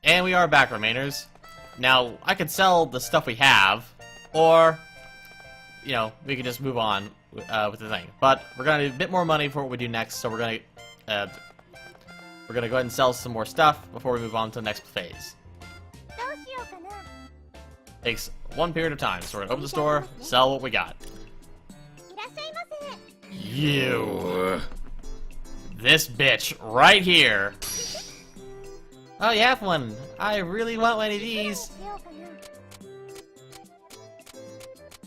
And we are back, Remainers. Now, I could sell the stuff we have, or, you know, we could just move on with the thing. But we're gonna need a bit more money for what we do next, so we're gonna go ahead and sell some more stuff before we move on to the next phase. Takes one period of time, so we're gonna open the store, sell what we got. You. This bitch right here. Oh, you have one. I really want one of these.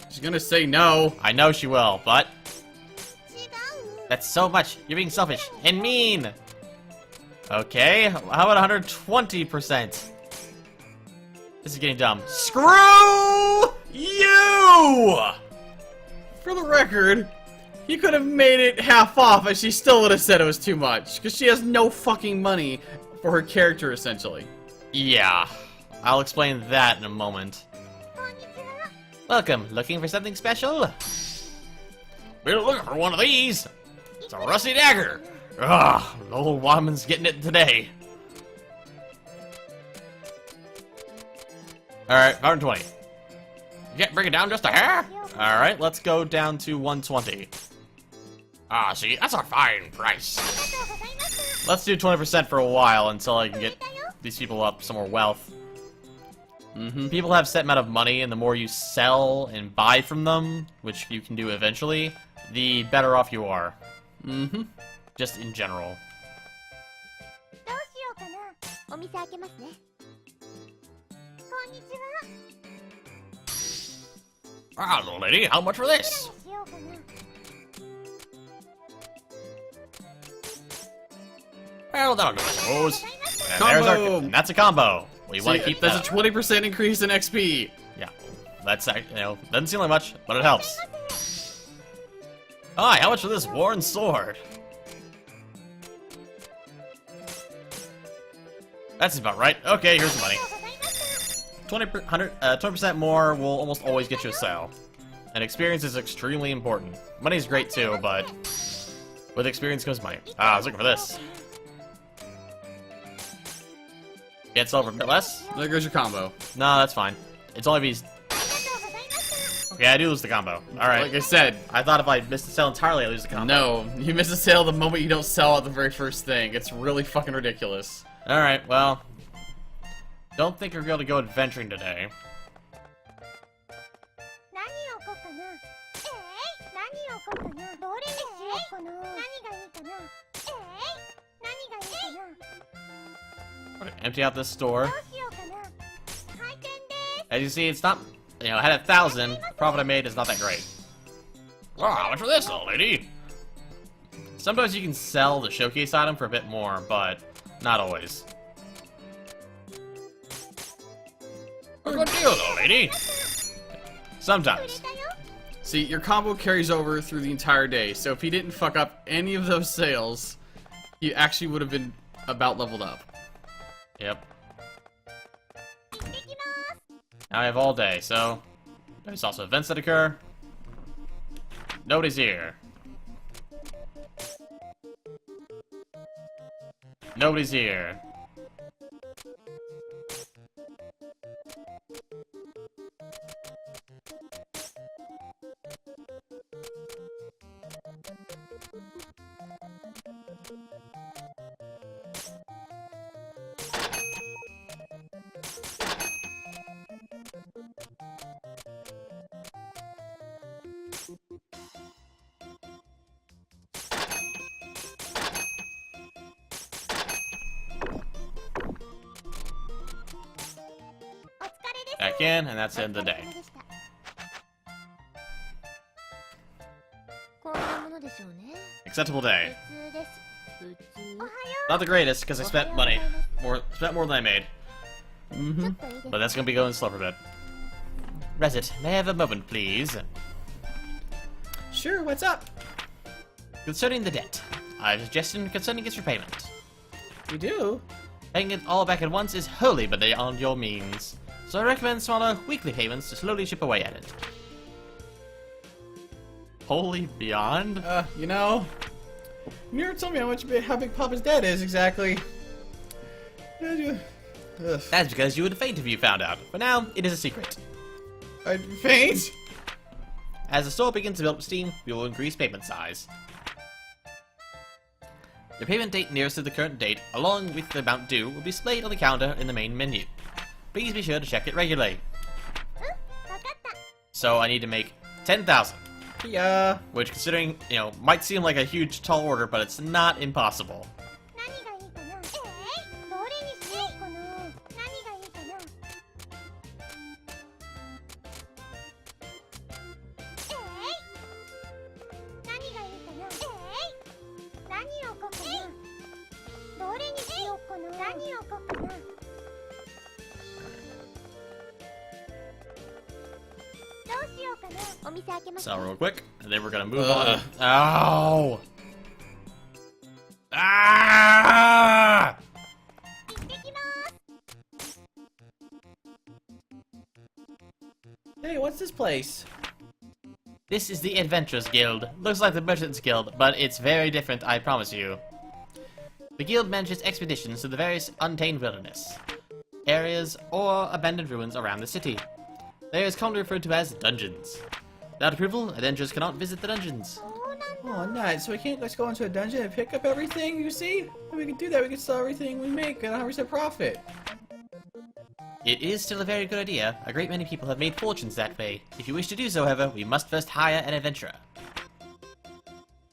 She's gonna say no. I know she will, but that's so much. You're being selfish and mean. Okay, how about 120%? This is getting dumb. Screw you! For the record, you could have made it half off and she still would have said it was too much. Because she has no fucking money for her character, essentially. Yeah, I'll explain that in a moment. Welcome, looking for something special? We're looking for one of these. It's a rusty dagger. Ugh, the old woman's getting it today. Alright, 120. You can't bring it down just a hair? Alright, let's go down to 120. Ah, see, that's our fine price. Let's do 20% for a while until I can get these people up some more wealth. People have set amount of money, and the more you sell and buy from them, which you can do eventually, the better off you are. Just in general. Ah, little lady, how much for this? Well, that'll go, I suppose. And there's our, and that's a combo. We want to keep that. That's a 20% increase in XP. Yeah, that's, you know, doesn't seem like much, but it helps. Hi, how much for this worn sword? That's about right. Okay, here's the money. 20% more will almost always get you a sale. And experience is extremely important. Money's great too, but with experience comes money. Ah, I was looking for this. Get silver a bit less. There goes your combo. No, that's fine. It's only these. Okay, I do lose the combo. Alright. Like I said, I thought if I missed the sale entirely, I lose the combo. no, you miss a sale the moment you don't sell out the very first thing. It's really fucking ridiculous. Alright, well. Don't think you're going to go adventuring today. Empty out this store. As you see, it's not, you know, I had 1,000. The profit I made is not that great. Wow, how much for this, old lady? Sometimes you can sell the showcase item for a bit more, but not always. A good deal, old lady. Sometimes. See, your combo carries over through the entire day, so if he didn't fuck up any of those sales, he actually would have been about leveled up. Yep. Now I have all day, so there's also events that occur. Nobody's here. Nobody's here. Back in, and that's the end of the day. Acceptable day. Not the greatest, because I spent money. Spent more than I made. But that's gonna be going slow for a bit. Recettear, may I have a moment, please? Sure, what's up? Concerning the debt, I have a suggestion concerning its repayment. You do? Paying it all back at once is wholly beyond your means, so I recommend smaller weekly payments to slowly chip away at it. Wholly beyond? You know, you never told me how big Papa's debt is exactly. Ugh. That's because you would faint if you found out. For now, it is a secret. I'd faint? As the store begins to build up steam, we will increase payment size. The payment date nearest to the current date, along with the amount due, will be displayed on the counter in the main menu. Please be sure to check it regularly. So I need to make 10,000. Yeah. Which, considering, you know, might seem like a huge tall order, but it's not impossible. So real quick, and then we're gonna move on. Ow! Ah! Hey, what's this place? This is the Adventurers Guild. Looks like the Merchants Guild, but it's very different, I promise you. The guild manages expeditions to the various untamed wilderness areas or abandoned ruins around the city. They are commonly referred to as dungeons. Without approval, adventurers cannot visit the dungeons. Oh, nice. So we can't just go into a dungeon and pick up everything, you see? If we can do that, we can sell everything we make at 100% profit. It is still a very good idea. A great many people have made fortunes that way. If you wish to do so, however, we must first hire an adventurer.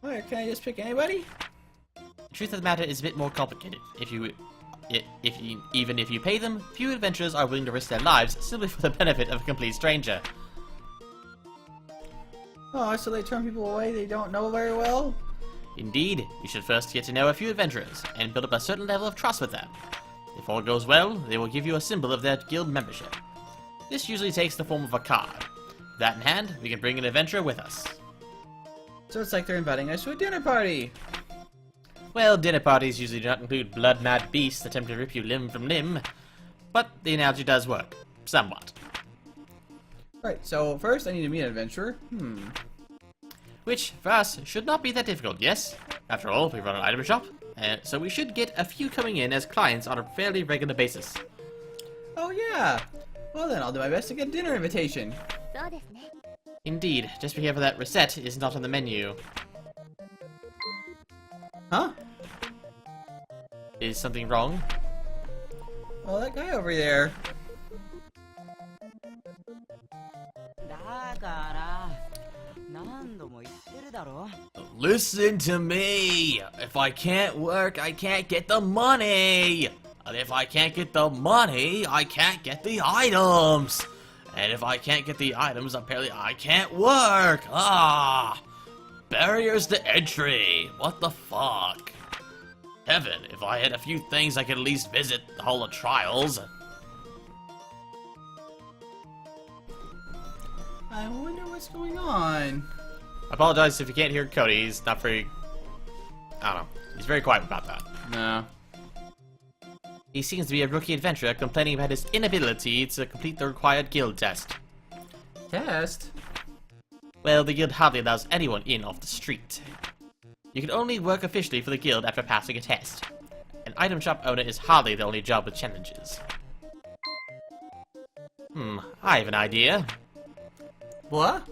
Alright, can I just pick anybody? The truth of the matter is a bit more complicated. Even if you pay them, few adventurers are willing to risk their lives simply for the benefit of a complete stranger. Oh, so they turn people away they don't know very well? Indeed, you should first get to know a few adventurers and build up a certain level of trust with them. If all goes well, they will give you a symbol of their guild membership. This usually takes the form of a card. With that in hand, we can bring an adventurer with us. So it's like they're inviting us to a dinner party. Well, dinner parties usually do not include blood-mad beasts attempting to rip you limb from limb, but the analogy does work. Somewhat. Right, so first I need to meet an adventurer. Which, for us, should not be that difficult, yes? After all, we run an item shop, so we should get a few coming in as clients on a fairly regular basis. Oh yeah! Well then, I'll do my best to get a dinner invitation. Indeed, just be careful that Recette is not on the menu. Huh? Is something wrong? Oh, that guy over there. Listen to me! If I can't work, I can't get the money! And if I can't get the money, I can't get the items! And if I can't get the items, apparently I can't work! Ah! Barriers to entry! What the fuck? Heaven, if I had a few things I could at least visit the Hall of Trials. I wonder what's going on. I apologize if you can't hear Cody, he's not very... I don't know. He's very quiet about that. No. He seems to be a rookie adventurer complaining about his inability to complete the required guild test. Test? Well, the guild hardly allows anyone in off the street. You can only work officially for the guild after passing a test. An item shop owner is hardly the only job with challenges. I have an idea. What?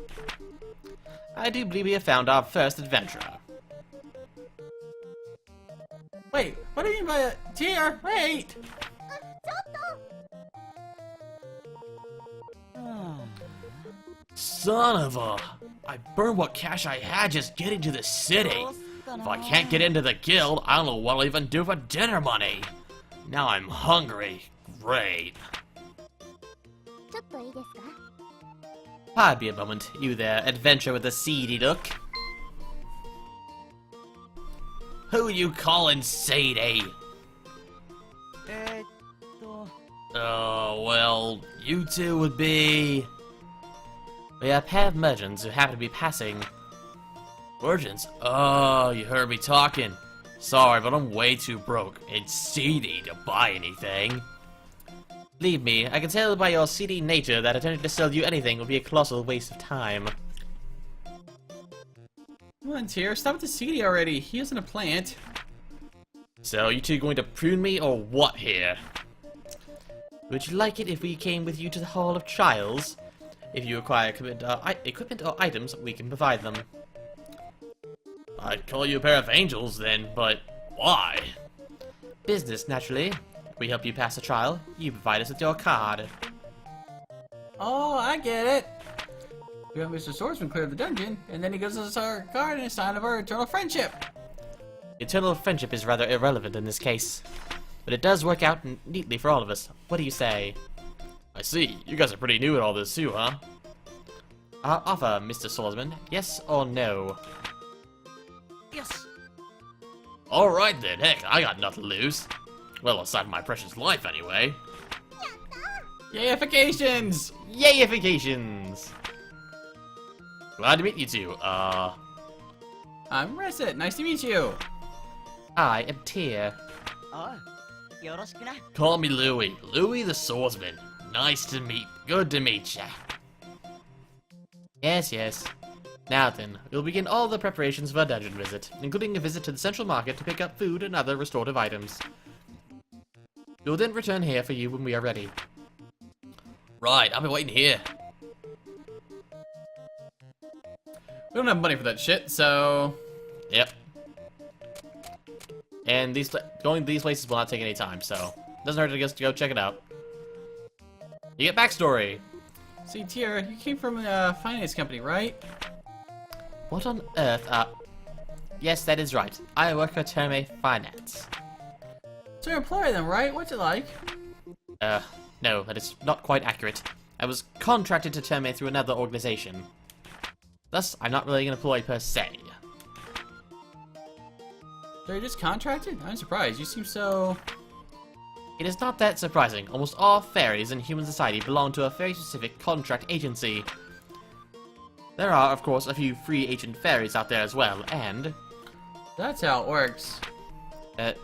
I do believe we have found our first adventurer. Wait, what do you mean by a tier? Wait! Son of a... I burned what cash I had just getting to the city. If I can't get into the guild, I don't know what I'll even do for dinner money. Now I'm hungry. Great. Pardon me a moment, you there, adventurer with a seedy look. Who you calling seedy? Oh, well, you two would be... We are a pair of merchants who happen to be passing. Merchants? Oh, you heard me talking. Sorry, but I'm way too broke and seedy to buy anything. Believe me, I can tell by your seedy nature that attempting to sell you anything would be a colossal waste of time. Come on, Tier, stop with the CD already. He isn't a plant. So, you two going to prune me or what here? Would you like it if we came with you to the Hall of Trials? If you require equipment or items, we can provide them. I'd call you a pair of angels then, but why? Business, naturally. We help you pass the trial. You provide us with your card. Oh, I get it. We have Mr. Swordsman clear the dungeon, and then he gives us our card and a sign of our eternal friendship. Eternal friendship is rather irrelevant in this case. But it does work out neatly for all of us. What do you say? I see. You guys are pretty new at all this too, huh? Our offer, Mr. Swordsman. Yes or no? Yes. Alright then, heck, I got nothing to lose. Well, aside from my precious life, anyway. Yayifications! Yayifications! Glad to meet you two. I'm Recettear. Nice to meet you. I am Tyr. Oh, yoroshiku. Call me Louis. Louis the Swordsman. Nice to meet. Good to meet ya. Yes, yes. Now then, we'll begin all the preparations for a dungeon visit, including a visit to the central market to pick up food and other restorative items. We'll then return here for you when we are ready. Right, I'll be waiting here. We don't have money for that shit, so... Yep. And going these places will not take any time, so doesn't hurt to just go check it out. You get backstory. See, Tyr, you came from a finance company, right? What on earth Yes, that is right. I work at Terme Finance. So you're an employee then, right? What's it like? No, that is not quite accurate. I was contracted to Terme through another organization. Thus, I'm not really an employee per se. So you're just contracted? I'm surprised. You seem so... It is not that surprising. Almost all fairies in human society belong to a very specific contract agency. There are, of course, a few free agent fairies out there as well, and... That's how it works.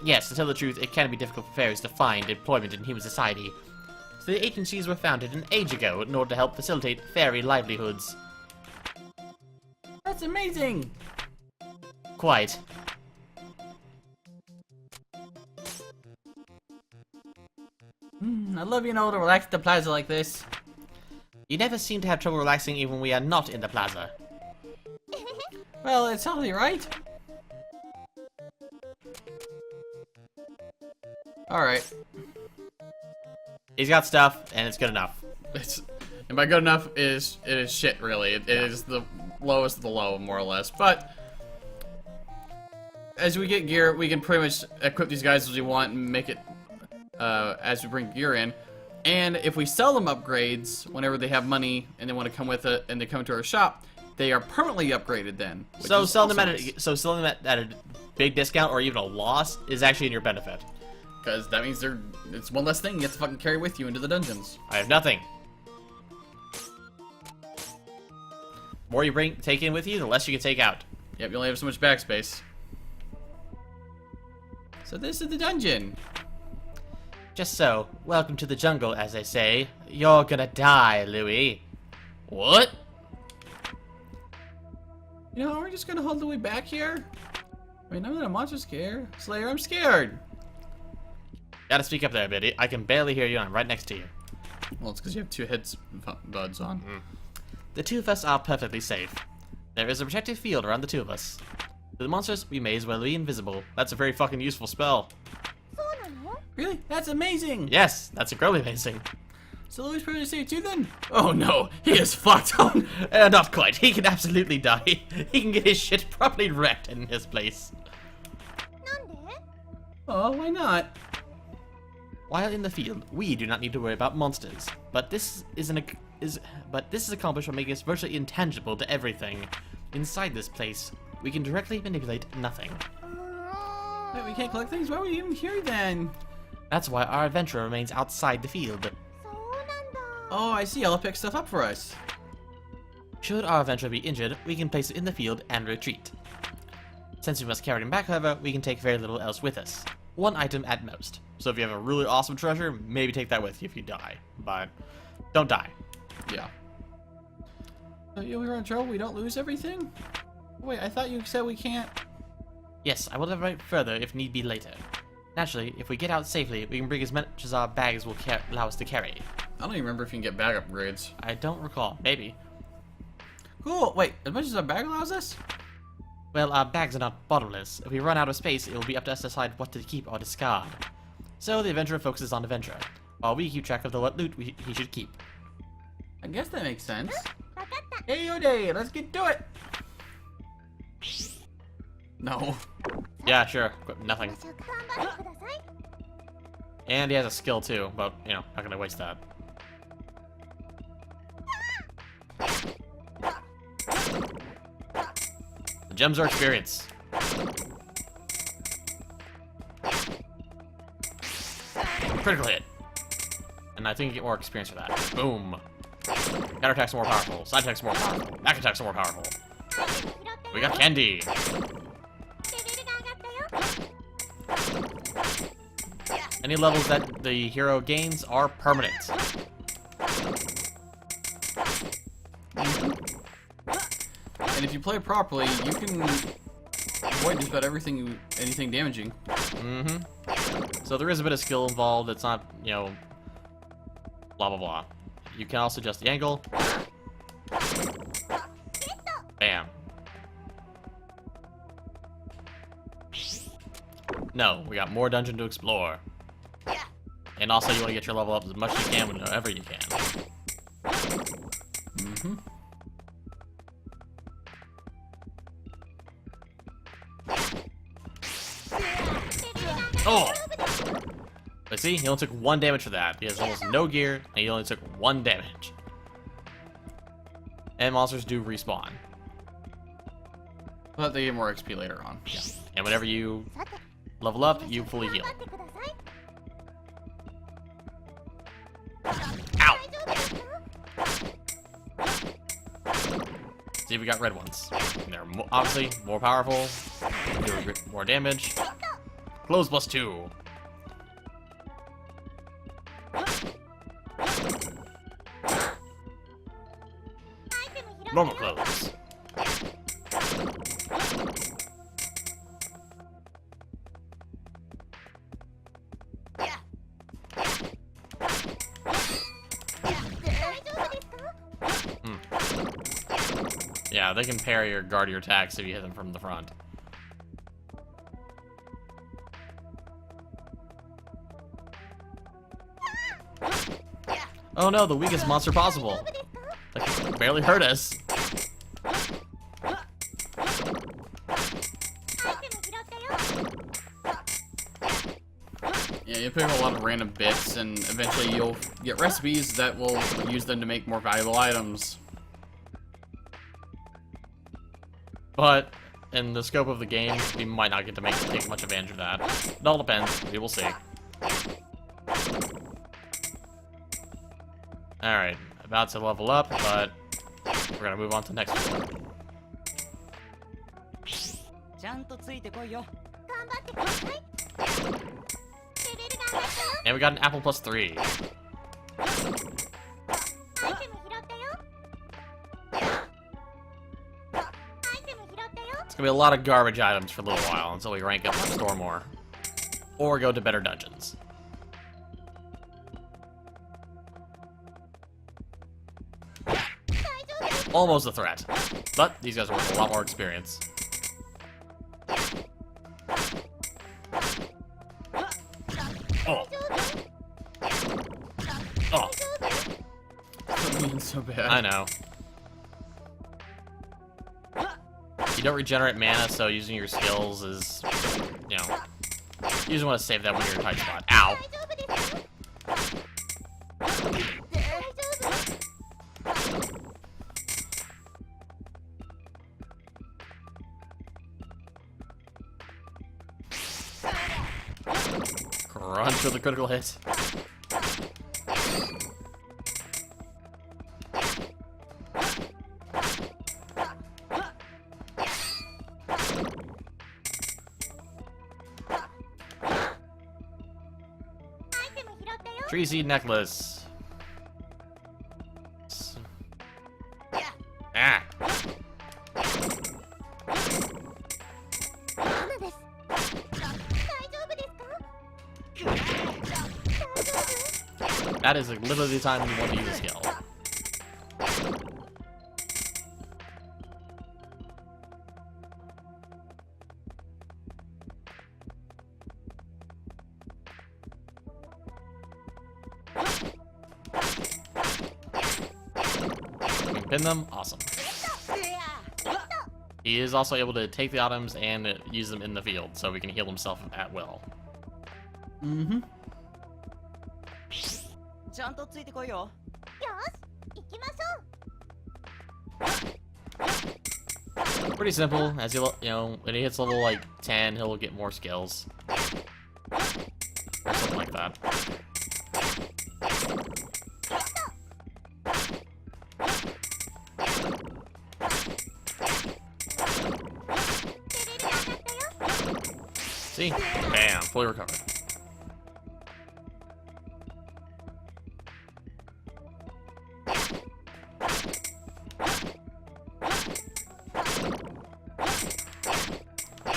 Yes, to tell the truth, it can be difficult for fairies to find employment in human society. So the agencies were founded an age ago in order to help facilitate fairy livelihoods. That's amazing! Quite. I love being able to relax at the plaza like this. You never seem to have trouble relaxing even when we are not in the plaza. Well, it's healthy, right? Alright. He's got stuff, and it's good enough. And by good enough, it is shit, really. It is the lowest of the low, more or less. But as we get gear, we can pretty much equip these guys as we want and make it as we bring gear in. And if we sell them upgrades, whenever they have money and they want to come with it and they come to our shop, they are permanently upgraded then. So selling them at a big discount or even a loss is actually in your benefit. Because that means it's one less thing you have to fucking carry with you into the dungeons. I have nothing. The more you take in with you, the less you can take out. Yep, you only have so much backspace. So this is the dungeon. Just so, welcome to the jungle, as they say. You're gonna die, Louis. What? You know, we're just gonna hold the way back here. Wait, I'm not a monster Slayer, I'm scared. Gotta speak up there, Biddy. I can barely hear you, and I'm right next to you. Well, it's because you have two buds on. The two of us are perfectly safe. There is a protective field around the two of us. To the monsters, we may as well be invisible. That's a very fucking useful spell. Really? That's amazing! Yes, that's incredibly amazing. So Louis pretty safe too then? Oh no, he is fucked. Not quite. He can absolutely die. He can get his shit properly wrecked in his place. Oh, why not? While in the field, we do not need to worry about monsters. But this is accomplished by making us virtually intangible to everything. Inside this place, we can directly manipulate nothing. Wait, we can't collect things? Why are we even here then? That's why our adventurer remains outside the field. Oh, I see. I'll pick stuff up for us. Should our adventurer be injured, we can place it in the field and retreat. Since we must carry him back, however, we can take very little else with us. One item at most. So if you have a really awesome treasure, maybe take that with you if you die. But don't die. Yeah. So you were in trouble? We don't lose everything? Wait, I thought you said we can't... Yes, I will elaborate further if need be later. Naturally, if we get out safely, we can bring as much as our bags will allow us to carry. I don't even remember if you can get bag upgrades. I don't recall. Maybe. Cool. Wait, as much as our bag allows us? Well, our bags are not bottomless. If we run out of space, it will be up to us to decide what to keep or discard. So the adventurer focuses on adventure, while we keep track of the what loot he should keep. I guess that makes sense. Hey, Ode, let's get to it. No. Yeah, sure. Nothing. And he has a skill too, but, you know, not gonna waste that. The gems are experience. Critical hit. And I think you get more experience for that. Boom. Counter attacks are more powerful. Side attacks are more powerful. Back attacks are more powerful. We got candy. Any levels that the hero gains are permanent. And if you play properly, you can avoid just about anything damaging. Mm-hmm. So there is a bit of skill involved. It's not, you know, blah, blah, blah. You can also adjust the angle. Bam. No, we got more dungeon to explore. And also you want to get your level up as much as you can whenever you can. Mm-hmm. Oh! But see, he only took 1 damage for that. He has almost no gear, and he only took 1 damage. And monsters do respawn. But they get more XP later on. Yeah. And whenever you level up, you fully heal. Ow! See, we got red ones. And they're obviously more powerful, do more damage. Close +2. Normal clothes. Yeah, they can parry or guard your attacks if you hit them from the front. Oh no, the weakest monster possible. That can barely hurt us. Yeah, you pick up a lot of random bits, and eventually you'll get recipes that will use them to make more valuable items. But in the scope of the game, we might not get to take much advantage of that. It all depends. We will see. Alright, about to level up, but we're gonna move on to the next floor. ちゃんとついてこいよ。 And we got an apple +3. It's gonna be a lot of garbage items for a little while until we rank up and store more. Or go to better dungeons. Almost a threat. But these guys are worth a lot more experience. Oh. Oh. That means so bad. I know. You don't regenerate mana, so using your skills is, you know, you just want to save that when you're in a tight spot. Ow. Crunch with a critical hit. Tree seed necklace. Ah. That is literally the time you want to use a skill. You can pin them, awesome. He is also able to take the items and use them in the field, so he can heal himself at will. Mm-hmm. ちゃんとついてこいよ。 Pretty simple. As you know, when he hits level like 10, he'll get more skills, or something like that. See? Bam, fully recovered.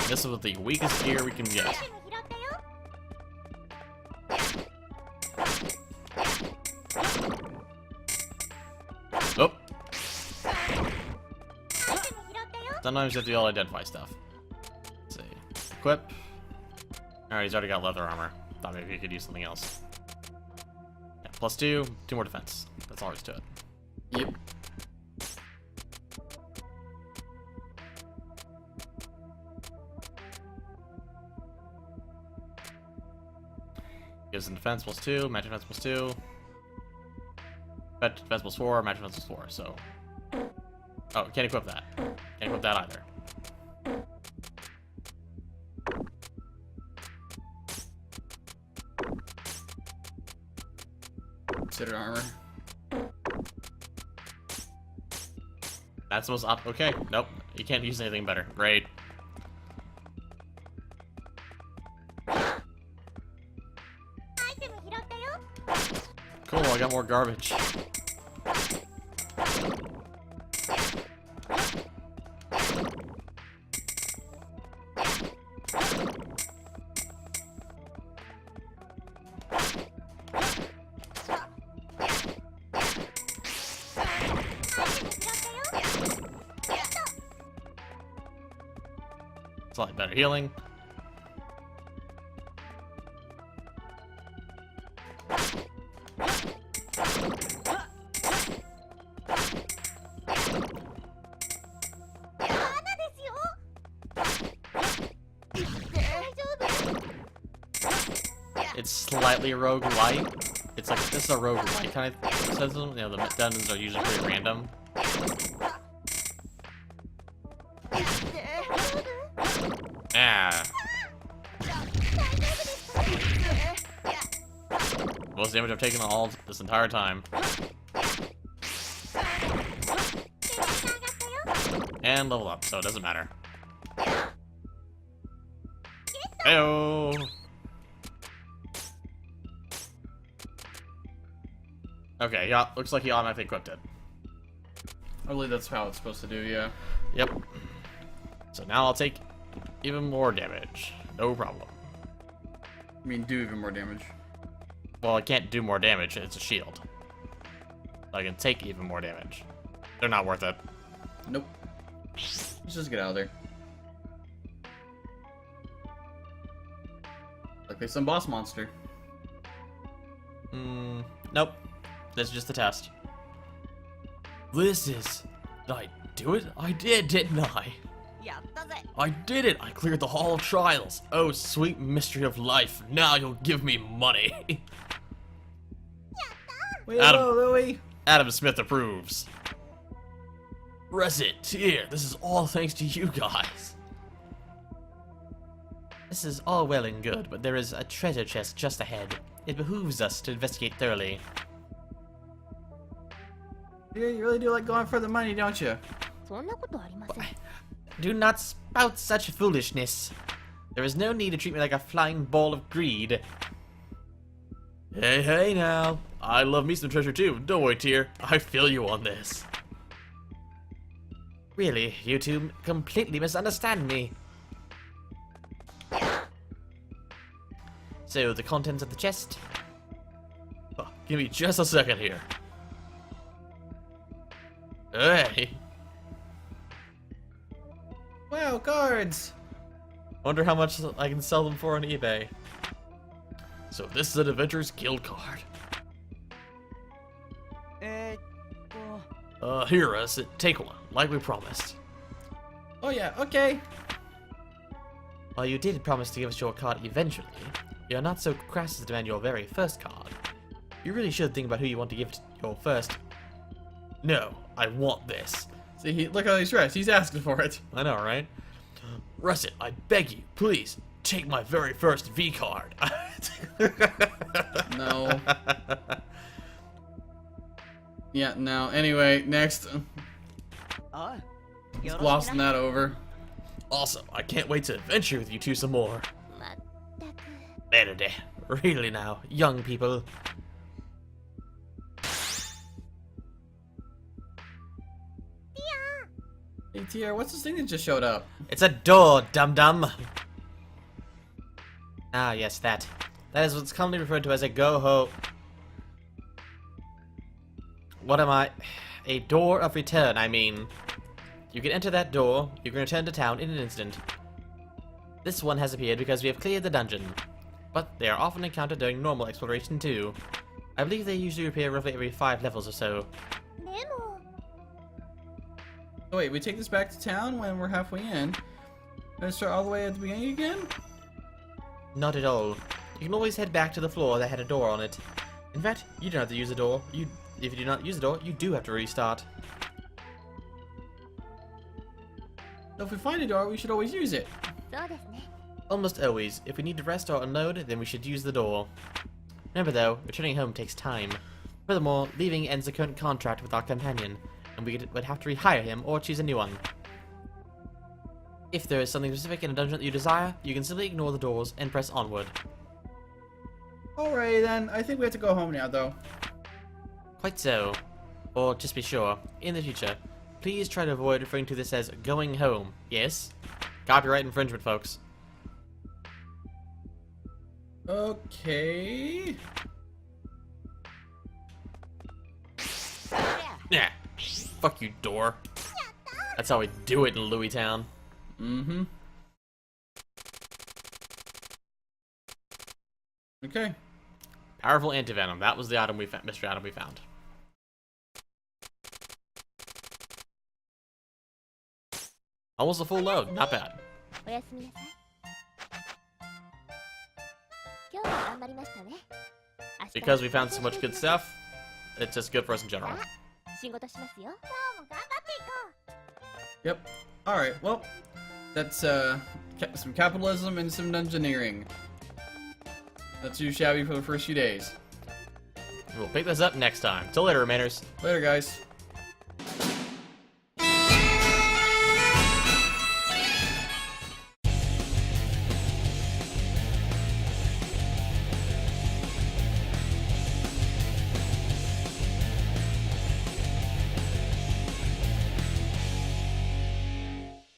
This is with the weakest gear we can get. Oh. Sometimes you have to all identify stuff. Let's see. Equip. Alright, he's already got leather armor. Thought maybe he could use something else. Yeah, +2, 2 more defense. That's all there is to it. Yep. Gives him defense +2, magic defense +2. Defense +4, magic defense +4, so. Oh, can't equip that. Can't equip that either. Considered armor. That's the most okay, nope. You can't use anything better. Great. Cool, I got more garbage. Slightly better healing. It's slightly roguelite. It's like, this is a roguelite kind of system. You know, the dungeons are usually pretty random. Ah. Most damage I've taken all this entire time. And level up, so it doesn't matter. Heyo! Okay, yeah, looks like he automatically equipped it. I believe that's how it's supposed to do, yeah. Yep. So now I'll take even more damage. No problem. I mean, do even more damage. Well, I can't do more damage, it's a shield. I can take even more damage. They're not worth it. Nope. Let's just get out of there. Like there's some boss monster. Nope. This is just a test. This is... Did I do it? I did, didn't I? やったぜ。 I did it! I cleared the Hall of Trials! Oh, sweet mystery of life. Now you'll give me money. Wait, Adam. whoa, Louie. Adam Smith approves. Recettear, this is all thanks to you guys. This is all well and good, but there is a treasure chest just ahead. It behooves us to investigate thoroughly. Yeah, you really do like going for the money, don't you? そんなことありません。 Do not spout such foolishness. There is no need to treat me like a flying ball of greed. Hey, hey now. I love me some treasure too. Don't worry, Tear. I feel you on this. Really, you two completely misunderstand me. So, the contents of the chest? Oh, Give me just a second here. Hey. Wow, cards! Wonder how much I can sell them for on eBay. So this is an Adventurers Guild card. えーっと Here, Recettear, take one, like we promised. Oh yeah, okay. While you did promise to give us your card eventually, you're not so crass as to demand your very first card. You really should think about who you want to give your first. No, I want this. See, look how he's dressed. He's asking for it. I know, right? Recettear, I beg you, please, take my very first V card. No. Yeah, no. Anyway, next. あ Just よろしくな glossing that over. Awesome, I can't wait to adventure with you two some more. まったく Better day. Really now, young people. Hey, TR, what's this thing that just showed up? It's a door, dum-dum. Ah, yes, that. That is what's commonly referred to as a go-ho. What am I? A door of return, I mean. You can enter that door, you can return to town in an instant. This one has appeared because we have cleared the dungeon. But they are often encountered during normal exploration too. I believe they usually appear roughly every 5 levels or so. でも Oh, wait, we take this back to town when we're halfway in. Let's start all the way at the beginning again? Not at all. You can always head back to the floor that had a door on it. In fact, you don't have to use the door. If you do not use the door, you do have to restart. So if we find a door, we should always use it. そうですね Almost always. If we need to rest or unload, then we should use the door. Remember though, returning home takes time. Furthermore, leaving ends the current contract with our companion, and we would have to rehire him or choose a new one. If there is something specific in a dungeon that you desire, you can simply ignore the doors and press onward. Alright then, I think we have to go home now though. Quite so. Or just be sure, in the future, please try to avoid referring to this as going home. Yes? Copyright infringement, folks. Okay. Yeah. Fuck you, door. That's how we do it in Louis Town. Mm-hmm. Okay. Powerful antivenom. That was the item we found, mystery item we found. Almost a full load. Not bad. おやすみなさい今日も頑張りましたね明日 Because we found so much good stuff, it's just good for us in general. 仕事しますよ今日も頑張っていこう Yep. Alright, well, that's some capitalism and some dungeoneering. That's you, Shabby, for the first few days. We'll pick this up next time. Till later, Remainers. Later, guys.